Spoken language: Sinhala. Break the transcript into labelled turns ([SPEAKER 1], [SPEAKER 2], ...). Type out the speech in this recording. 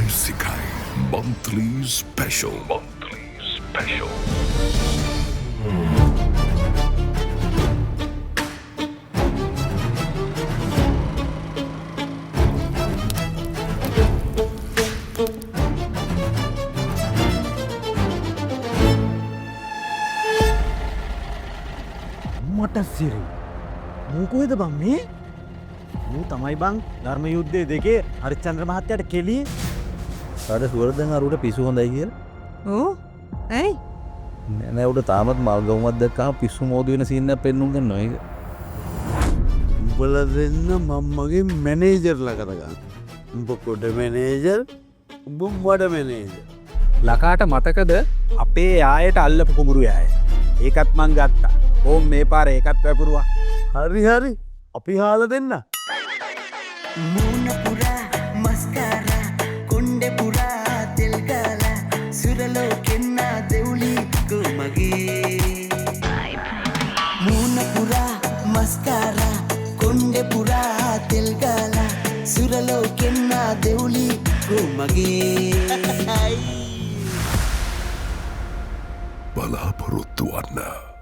[SPEAKER 1] Sikai monthly special. Monthly special.
[SPEAKER 2] මට සිරි මූකොයිද බං මේ මූ තමයි බං ධර්ම යුද්ධය දෙකේ හරිචන්ද්‍ර මහත්තයට කෙලිය
[SPEAKER 3] අර සුවර්දන් අරුට පිස්සු හොඳයි කියලා.
[SPEAKER 4] ඕ ඇයි
[SPEAKER 3] නෑ උඩ තාමත් මල් ගවුමක් දැක්කම පිස්සු මෝදු වෙන සීන් එකක් පෙන්නුම් කරනවා ඒක.
[SPEAKER 5] උඹලා දෙන්න මම්මගේ මැනේජර්ලා කරගන්න. උඹ කොට මැනේජර් උඹ වඩ මැනේජර්.
[SPEAKER 2] ලකාට මතකද අපේ යායට අල්ලපු කුඹුරු යාය ඒකත් මං ගත්තා ඕම් මේ පාර ඒකත් වැපුරුවා
[SPEAKER 5] හරි හරි අපි හාල දෙන්න.
[SPEAKER 6] මූනපුරා මස්කාරා කොණ්ඩෙපුරා තෙල්ගාලා සුරලෝ කෙන්නා දෙවුලි ගොමගේ මූනපුරා මස්කාරා කොණ්ඩෙපුරා තෙල්ගාලා සුරලෝ කෙන්නා දෙවුලි ගොමගේ
[SPEAKER 1] බලාපොරොත්තු වන්න.